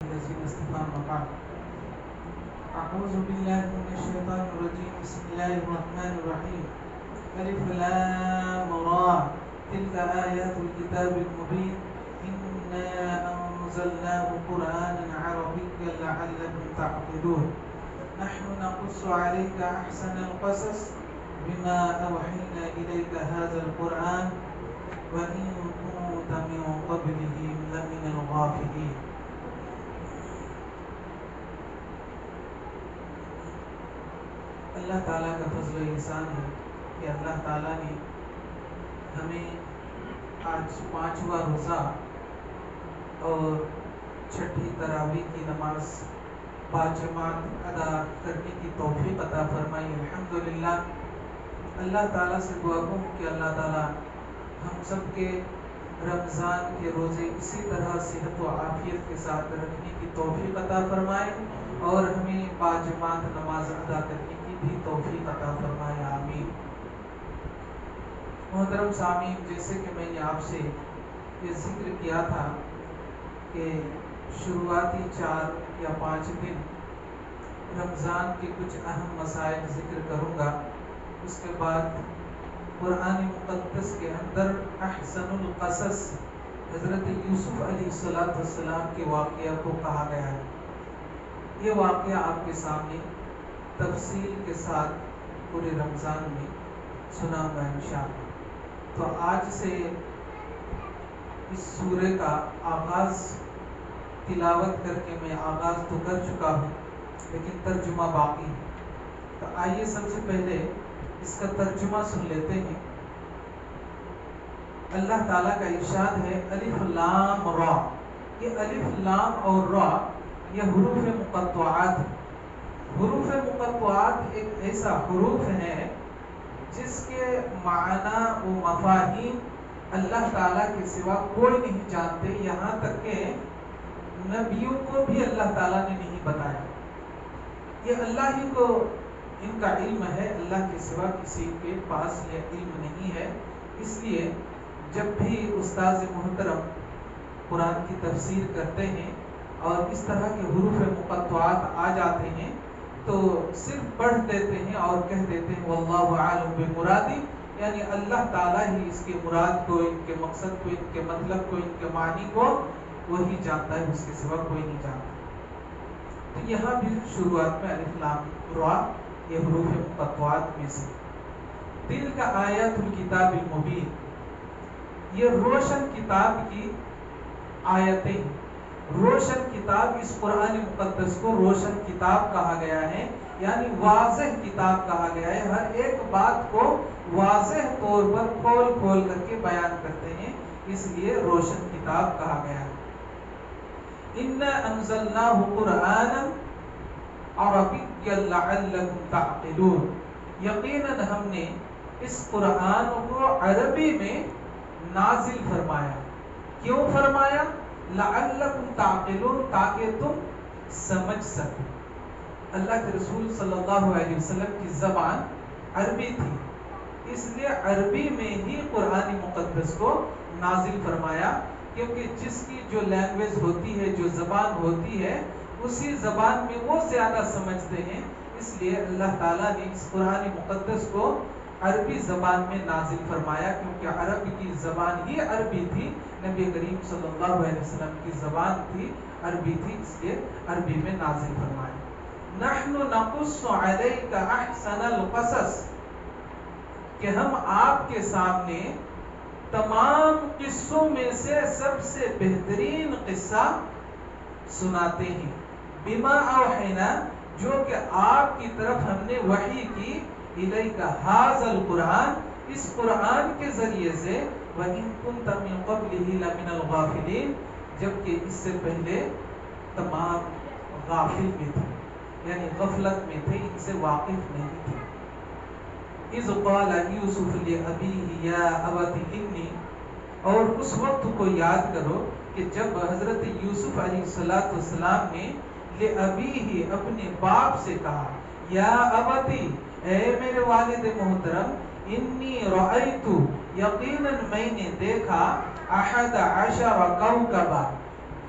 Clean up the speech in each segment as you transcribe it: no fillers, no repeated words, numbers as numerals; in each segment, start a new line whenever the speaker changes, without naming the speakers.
الذين استقاموا قال أعوذ بالله من الشيطان الرجيم بسم الله الرحمن الرحيم ألف لام را تلك آيات الكتاب المبين إنا أنزلناه قرآنا عربيا لعلكم تعقلون نحن نقص عليك أحسن القصص بما أوحينا إليك هذا القرآن وإن كنت من قبله لمن الغافلين. اللہ تعالیٰ کا فضل و احسان ہے کہ اللہ تعالیٰ نے ہمیں آج 5واں روزہ اور چھٹی تراویح کی نماز باجماعت ادا کرنے کی توفیق عطا فرمائی. الحمدللہ. اللہ تعالیٰ سے دعا ہوں کہ اللہ تعالیٰ ہم سب کے رمضان کے روزے اسی طرح صحت و عافیت کے ساتھ رکھنے کی توفیق عطا فرمائے اور ہمیں باجماعت نماز ادا کرنے کی بھی توفیق عطا فرمائے. آمین. محترم سامعین، جیسے کہ میں نے آپ سے یہ ذکر کیا تھا کہ شروعاتی 4 یا 5 دن رمضان کے کچھ اہم مسائل ذکر کروں گا. اس کے بعد قرآن مقدس کے اندر احسن القصص حضرت یوسف علیہ السلام کے واقعہ کو کہا گیا ہے. یہ واقعہ آپ کے سامنے تفصیل کے ساتھ پورے رمضان میں سناؤں گا انشاءاللہ. تو آج سے اس سورہ کا آغاز تلاوت کر کے میں آغاز تو کر چکا ہوں لیکن ترجمہ باقی ہے. تو آئیے سب سے پہلے اس کا ترجمہ سن لیتے ہیں. اللہ تعالیٰ کا ارشاد ہے الف لام را. یہ الف لام اور را یہ حروف مقطعات. حروف مقطعات ایک ایسا حروف ہے جس کے معنی و مفاہیم اللہ تعالیٰ کے سوا کوئی نہیں جانتے. یہاں تک کہ نبیوں کو بھی اللہ تعالیٰ نے نہیں بتایا. یہ اللہ ہی کو ان کا علم ہے، اللہ کے سوا کسی کے پاس یہ علم نہیں ہے. اس لیے جب بھی استاذ محترم قرآن کی تفسیر کرتے ہیں اور اس طرح کے حروف مقطعات آ جاتے ہیں تو صرف پڑھ دیتے ہیں اور کہہ دیتے ہیں واللہ اعلم بمرادی، یعنی اللہ تعالیٰ ہی اس کے مراد کو، ان کے مقصد کو، ان کے مطلب کو، ان کے معنی کو وہی جانتا ہے، اس کے سوا کوئی نہیں جانتا. تو یہاں بھی شروعات میں الف لام را یہ حروف مقطعات میں سے. تلک آیات الکتاب المبین، یہ روشن کتاب کی آیتیں. روشن کتاب، اس قرآن مقدس کو روشن کتاب کہا گیا ہے، یعنی واضح کتاب کہا گیا ہے. ہر ایک بات کو واضح طور پر کھول کھول کر کے بیان کرتے ہیں، اس لیے روشن کتاب کہا گیا ہے. اِنَّا أَنزَلْنَاهُ قُرْآنًا عَرَبِيًّا لَعَلَّكُمْ تَعْقِلُونَ. یقیناً ہم نے اس قرآن کو عربی میں نازل فرمایا. کیوں فرمایا؟ لَعَلَّكُمْ تَعْقِلُونَ، تاکہ تم سمجھ سکو. اللہ کے رسول صلی اللہ علیہ وسلم کی زبان عربی تھی، اس لیے عربی میں ہی قرآن مقدس کو نازل فرمایا، کیونکہ جس کی جو لینگویج ہوتی ہے، جو زبان ہوتی ہے، اسی زبان میں وہ زیادہ سمجھتے ہیں. اس لیے اللہ تعالیٰ نے اس قرآن مقدس کو عربی زبان میں نازل فرمایا، کیونکہ عرب کی زبان ہی عربی تھی. نبی کریم صلی اللہ علیہ وسلم کی زبان تھی عربی تھی، اس لیے عربی میں نازل فرمایا. نحن نقص علیک احسن القصص، کہ ہم آپ کے سامنے تمام قصوں میں سے سب سے بہترین قصہ سناتے ہیں. بما اوحینا، جو کہ آپ کی طرف ہم نے وحی کی، الیک ھذا القرآن، اس قرآن کے ذریعے سے، وَإِن كُنتَ مِن قَبْلِهِ لَمِنَ الْغَافِلِينَ، جبکہ اس سے پہلے تمام غافل میں تھے، یعنی غفلت میں تھے، ان سے واقف نہیں تھے. اذ قال یوسف لأبیہ یا ابت انی، اور اس وقت کو یاد کرو کہ جب حضرت یوسف علیہ السلام نے لأبیہ اپنے باپ سے کہا یا ابتی، اے میرے والد محترم، انی رأیت، یقیناً میں نے دیکھا، 11 کوکبا،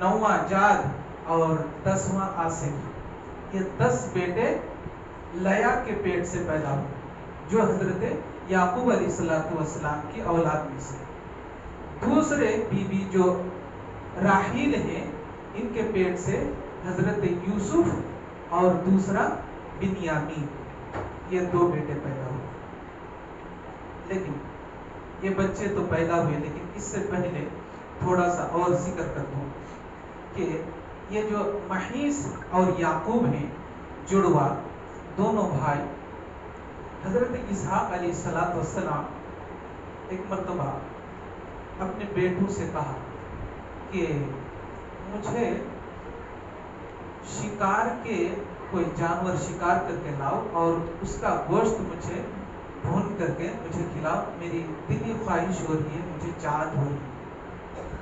9واں جاد اور 10واں آصف، یہ 10 بیٹے لیا کے پیٹ سے پیدا ہوئے جو حضرت یعقوب علیہ السلام کی اولاد میں سے۔ دوسرے بیوی جو راحیل ہیں، ان کے پیٹ سے حضرت یوسف اور دوسرا بنیامین، یہ 2 بیٹے پیدا ہوئے۔ لیکن یہ بچے تو پیدا ہوئے، لیکن اس سے پہلے تھوڑا سا اور ذکر کر دوں کہ یہ جو محیص اور یعقوب ہیں جڑوا دونوں بھائی، حضرت اسحاق علیہ السلام ایک مرتبہ اپنے بیٹوں سے کہا کہ مجھے شکار کے کوئی جانور شکار کر کے لاؤ اور اس کا گوشت مجھے بھون کر کے مجھے کھلاؤ، میری دلی خواہش ہو رہی ہے، مجھے چاہت ہو رہی ہے۔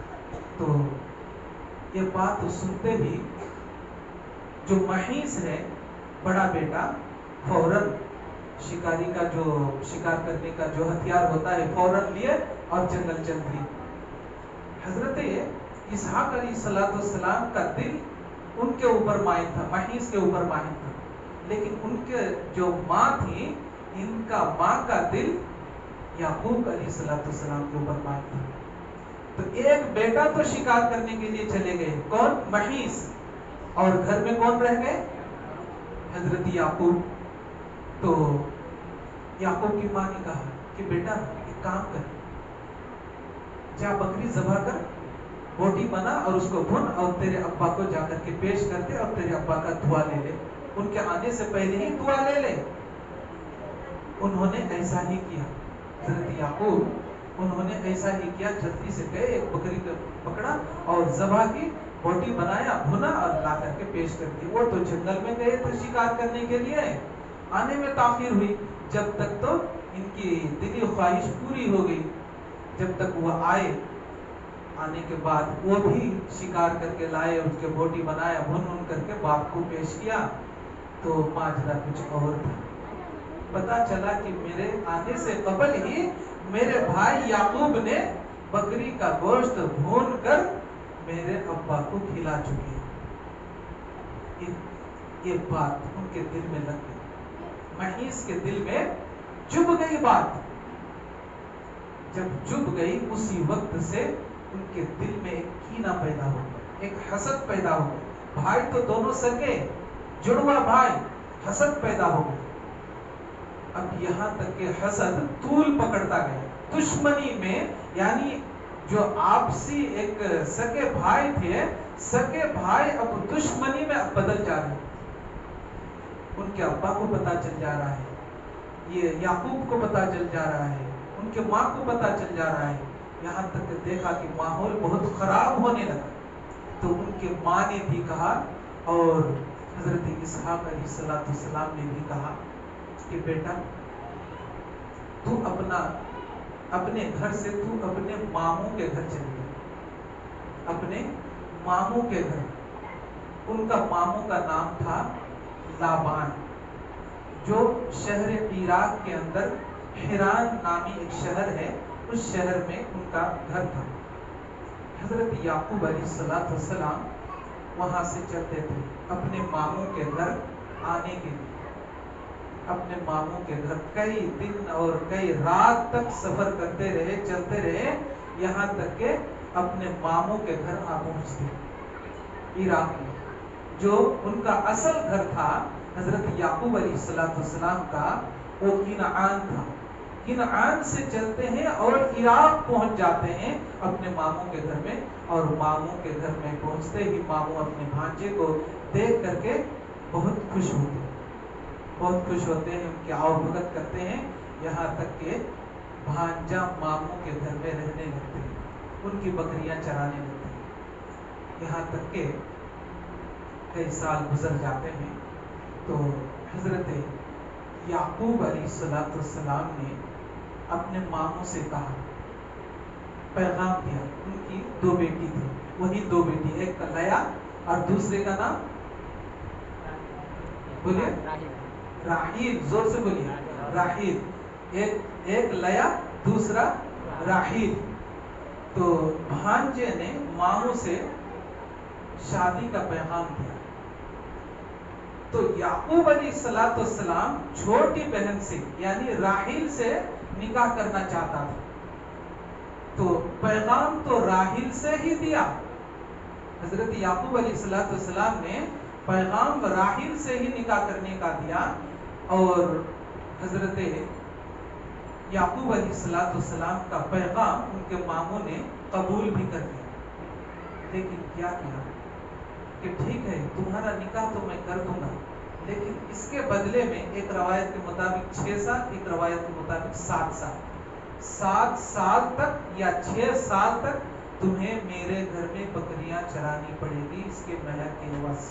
تو یہ بات سنتے ہی جو محیص ہے بڑا بیٹا فوراً شکاری کا جو شکار کرنے کا جو ہتھیار ہوتا ہے فوراً لیے اور جنگل چل دی۔ حضرت اسحاق علیہ السلام کا دل ان کے اوپر مائل تھا، محیص کے اوپر مائل تھا، لیکن ان کے جو ماں تھی، ان کا ماں کا دل یعقوب علیہ السلام کے اوپر مائل تھا۔ تو ایک بیٹا تو شکار کرنے کے لیے چلے گئے، کون؟ محیص، اور گھر میں کون رہ گئے؟ حضرت یعقوب۔ تو یعقوب کی ماں نے کہا کہ بیٹا ایک کام کر، جا بکری ذبح کر، بوٹی بنا اور اس کو بھون اور تیرے ابا کو جا کر کے پیش کر دے اور تیرے ابا کا دعا لے لے، ان کے آنے سے پہلے ہی دعا لے لے۔ انہوں نے ایسا ہی کیا، حضرت یعقوب انہوں نے ایسا ہی کیا، جلدی سے گئے، ایک بکری کو پکڑا اور ذبح کی، بوٹی بنایا، بھونا اور لا کر کے پیش کر دی۔ وہ تو جنگل میں گئے تھے شکار کرنے کے لیے، آنے میں تاخیر ہوئی، جب تک تو ان کی دلی خواہش پوری ہو گئی۔ جب تک وہ آئے، آنے کے بعد وہ بھی شکار کر کے لائے، اس کے بوٹی بنایا، بھون کر کے باپ کو پیش کیا، تو ماجرا کچھ اور تھا۔ پتا چلا کہ میرے آنے سے قبل ہی میرے بھائی یعقوب نے بکری کا گوشت بھون کر میرے ابا کو کھلا چکے۔ یہ بات ان کے دل میں لگ گئی، محیص کے دل میں چبھ گئی بات۔ جب چبھ گئی، اسی وقت سے ان کے دل میں ایک کینہ پیدا ہو گیا، ایک حسد پیدا ہو گیا۔ بھائی تو دونوں سگے، جڑوا بھائی، حسد پیدا ہو گیا۔ اب یہاں تک کہ حسد طول پکڑتا گیا، دشمنی میں، یعنی جو آپسی ایک سگے بھائی تھے، سگے بھائی اب دشمنی میں بدل جا رہے ہیں۔ ان کے ابا کو پتا چل جا رہا ہے، یہ یعقوب کو پتا چل جا رہا ہے، ان کے ماں کو پتا چل جا رہا ہے، یہاں تک کہ دیکھا کہ ماحول بہت خراب ہونے لگا۔ تو ان کے ماں نے بھی کہا اور حضرت اسحاق علیہ السلام نے بھی کہا کہ بیٹا تو اپنے گھر سے تو اپنے ماموں کے گھر چلی گئی، اپنے ماموں کے گھر۔ ان کا ماموں کا نام تھا لابان، جو شہر عراق کے اندر حران نامی ایک شہر ہے، اس شہر میں ان کا گھر تھا۔ حضرت یعقوب علیہ السلام وہاں سے چلتے تھے اپنے ماموں کے گھر آنے کے لیے۔ اپنے ماموں کے گھر کئی دن اور کئی رات تک سفر کرتے رہے، چلتے رہے، یہاں تک کہ اپنے ماموں کے گھر آ پہنچتے عراق میں۔ جو ان کا اصل گھر تھا حضرت یعقوب علیہ السلام کا، وہ کنعان تھا۔ کنعان سے چلتے ہیں اور عراق پہنچ جاتے ہیں اپنے ماموں کے گھر میں، اور ماموں کے گھر میں پہنچتے ہی ماموں اپنے بھانجے کو دیکھ کر کے بہت خوش ہوتے ہیں، بہت خوش ہوتے ہیں، ان کی آؤ بھگت کرتے ہیں، یہاں تک کہ بھانجا ماموں کے گھر میں رہنے لگتے ہیں، ان کی بکریاں چرانے لگتے ہیں، یہاں تک کہ کئی سال گزر جاتے ہیں۔ تو حضرت یعقوب علیہ السلام نے اپنے ماموں سے کہا، پیغام دیا۔ ان کی 2 بیٹی تھی، وہی 2 بیٹی، ایک کا لیا اور دوسرے کا نام بولیے، راحیل، زور سے بولیے، راحیل۔ ایک لیا، دوسرا راحیل۔ تو بھانجے نے ماموں سے شادی کا پیغام دیا. تو یعقوب علیہ السلام چھوٹی بہن سے یعنی راحیل سے نکاح کرنا چاہتا تھا. تو پیغام تو راحیل سے ہی دیا. حضرت یعقوب علیہ السلام نے پیغام راحیل سے ہی نکاح کرنے کا دیا اور حضرت یعقوب علیہ السلام کا پیغام ان کے ماموں نے قبول بھی کر لیا. لیکن کیا کیا کہ ٹھیک ہے تمہارا نکاح تو میں کر دوں گا لیکن اس کے بدلے میں ایک روایت کے مطابق 6 سال, ایک روایت کے مطابق 7 سال, 7 سال تک یا 6 سال تک تمہیں میرے گھر میں بکریاں چرانی پڑے گی اس کے مہر کے عوض,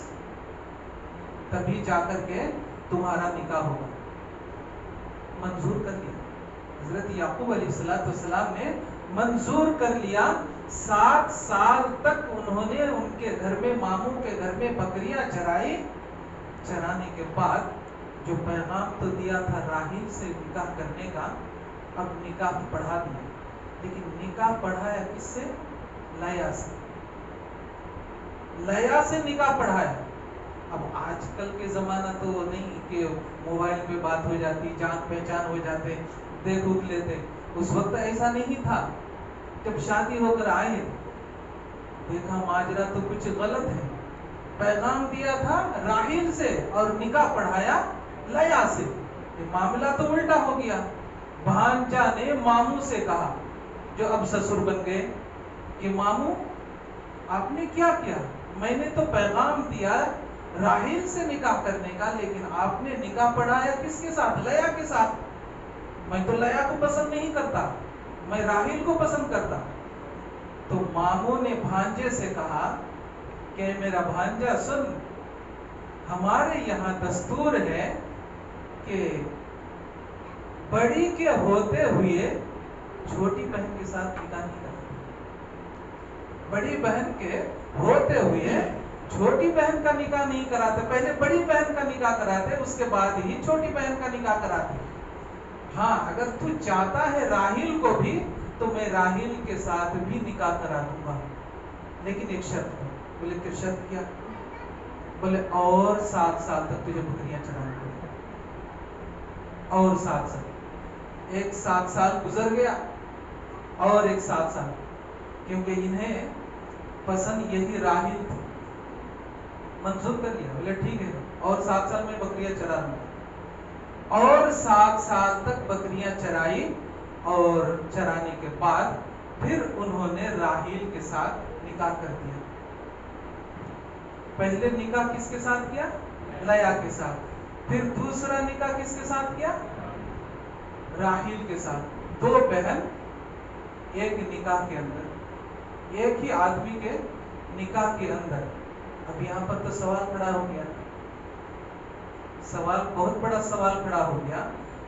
تبھی جا کر کے تمہارا نکاح ہوگا. منظور کر لیا حضرت یعقوب علیہ السلام نے, منظور کر لیا. 7 سال تک انہوں نے ان کے گھر میں ماموں کے گھر میں بکریاں چرائی. چرانے کے بعد جو پیغام تو دیا تھا راحیل سے نکاح کرنے کا, اب نکاح پڑھا دیا. لیکن نکاح پڑھایا کس سے؟ لیا سے. لیا سے نکاح پڑھایا. اب آج کل کے زمانہ تو نہیں کہ موبائل پہ بات ہو جاتی, جان پہچان ہو جاتے, دیکھ اٹھ لیتے. اس وقت ایسا نہیں تھا. جب شادی ہو کر آئے دیکھا ماجرا تو کچھ غلط ہے. پیغام دیا تھا راحیل سے اور نکاح پڑھایا لیا سے. یہ معاملہ تو الٹا ہو گیا. بھانجا نے ماموں سے کہا جو اب سسر بن گئے کہ ماموں آپ نے کیا کیا؟ میں نے تو پیغام دیا راحیل سے نکاح کرنے کا لیکن آپ نے نکاح پڑھایا کس کے ساتھ؟ لیا کے ساتھ. میں تو لیا کو پسند نہیں کرتا, میں راحیل کو پسند کرتا. تو ماموں نے بھانجے سے کہا کہ میرا بھانجا سن, ہمارے یہاں دستور ہے کہ بڑی کے ہوتے ہوئے چھوٹی بہن کے ساتھ نکاح نہیں کرتے. بڑی بہن کے ہوتے ہوئے چھوٹی بہن کا نکاح نہیں کراتے. پہلے بڑی بہن کا نکاح کراتے, اس کے بعد ہی چھوٹی بہن کا نکاح کراتے. ہاں اگر تو چاہتا ہے راحیل کو بھی تو میں راحیل کے ساتھ بھی نکاح کرا دوں گا, لیکن ایک شرط ہے. بولے کہ شرط کیا؟ بولے اور 7 سال تک تجھے بکریاں چرانی پڑیں گی. اور 7 سال. ایک 7 سال گزر گیا اور ایک 7 سال, کیونکہ انہیں پسند یہی راحیل تھی. منظور کر لیا. بولے ٹھیک ہے اور 7 سال میں بکریاں چرا دوں گا. اور 7 سال تک بکریاں چرائی اور چرانے کے بعد پھر انہوں نے راحیل کے ساتھ نکاح کر دیا. پہلے نکاح کس کے ساتھ کیا؟ لیا کے ساتھ. پھر دوسرا نکاح کس کے ساتھ کیا؟ راحیل کے ساتھ. 2 بہن ایک نکاح کے اندر, ایک ہی آدمی کے نکاح کے اندر. اب یہاں پر تو سوال کھڑا ہو گیا, سوال بہت بڑا سوال کھڑا ہو گیا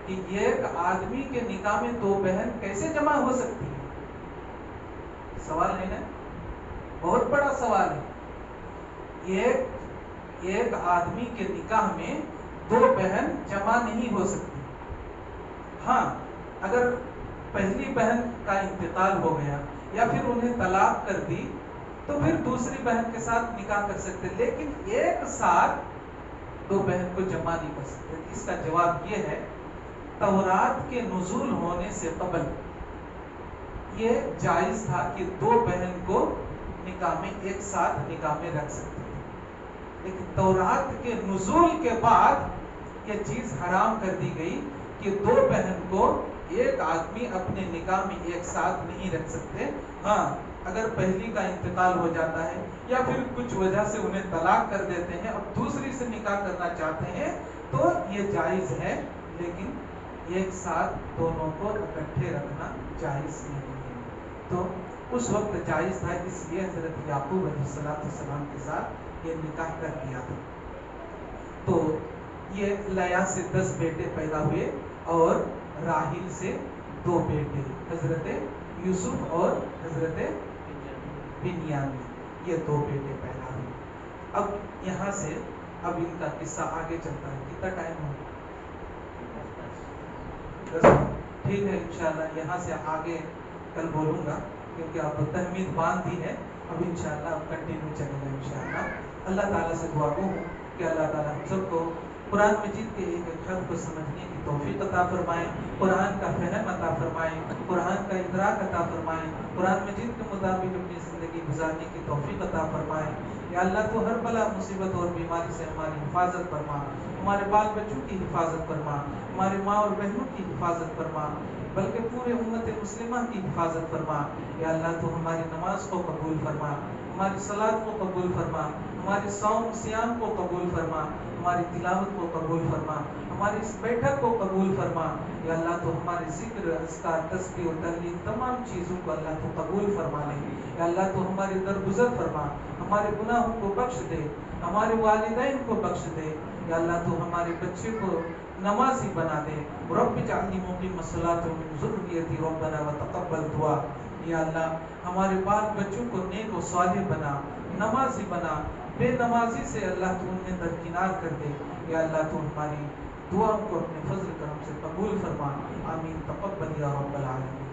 کہ ایک آدمی کے نکاح میں 2 بہن کیسے جمع ہو سکتی ہے؟ سوال ہے نا, بہت بڑا سوال ہے. ایک آدمی کے نکاح میں 2 بہن جمع نہیں ہو سکتی. ہاں اگر پہلی بہن کا انتقال ہو گیا یا پھر انہیں طلاق کر دی تو پھر دوسری بہن کے ساتھ نکاح کر سکتے, لیکن ایک ساتھ 2 بہن کو جمع نہیں کر سکتے. اس کا جواب یہ ہے تورات کے نزول ہونے سے قبل یہ جائز تھا کہ 2 بہن کو نکاح میں ایک ساتھ نکاح میں رکھ سکتے تھے, لیکن تورات کے نزول کے بعد یہ چیز حرام کر دی گئی کہ 2 بہن کو ایک آدمی اپنے نکاح میں ایک ساتھ نہیں رکھ سکتے. ہاں اگر پہلی کا انتقال ہو جاتا ہے یا پھر کچھ وجہ سے انہیں طلاق کر دیتے ہیں, اب دوسری سے نکاح کرنا چاہتے ہیں تو یہ جائز ہے, لیکن ایک ساتھ دونوں کو اکٹھے رکھنا جائز نہیں ہے. تو اس وقت جائز تھا, اس لیے حضرت یعقوب علیہ السلام کے ساتھ یہ نکاح کر دیا تھا. تو یہ لیا سے 10 بیٹے پیدا ہوئے اور راحیل سے 2 بیٹے, حضرت یوسف اور حضرت بنیامین, یہ 2 بیٹے پیدا ہوئے. اب یہاں سے اب ان کا قصہ آگے چلتا ہے. کتنا ٹائم ہو؟ 10. ٹھیک ہے انشاءاللہ یہاں سے آگے کل بولوں گا, کیونکہ اب تحمید باندھ دی ہے اب انشاءاللہ اب کنٹینیو چلے گا انشاءاللہ. اللہ تعالیٰ سے دعا گو ہوں کہ اللہ تعالیٰ ہم سب کو قرآن مجید کے ایک ایک حرف کو سمجھنے کی توفیق عطا فرمائیں، قرآن کا فہم عطا فرمائیں، قرآن کا ادراک عطا فرمائیں، قرآن مجید کے مطابق اپنی زندگی گزارنے کی توفیق عطا فرمائیں. یا اللہ تو ہر بلا مصیبت اور بیماری سے ہماری حفاظت فرما، ہمارے بال بچوں کی حفاظت فرما، ہماری ماں اور بہنوں کی حفاظت فرما، بلکہ پورے امت مسلمہ کی حفاظت فرما. یا اللہ تو ہماری نماز کو قبول فرما، ہماری صلاۃ کو قبول فرما، ہماری صوم سیام کو قبول فرما، ہماری تلاوت کو قبول فرما، ہماری اس بیٹھک کو قبول فرما. یا اللہ تو ہمارے ذکر اذکار تسبیح اور تحلیل تمام چیزوں کو اللہ تو قبول فرما لے. یا اللہ تو ہماری درگزر فرما، ہمارے گناہوں کو بخش دے، ہمارے والدین کو بخش دے. یا اللہ تو ہمارے بچے کو نمازی بنا دے. رب اجعلنی مقیم الصلاۃ ومن ذریتی ربنا وتقبل دعا. یا اللہ ہمارے بال بچوں کو نیک و صالح بنا، نمازی بنا. بے نمازی سے اللہ تو انہیں درکنار کر دے. یا اللہ تو ہماری دعاؤں کو اپنے فضل کرم سے قبول فرما. آمین تقبل یا رب العالمین.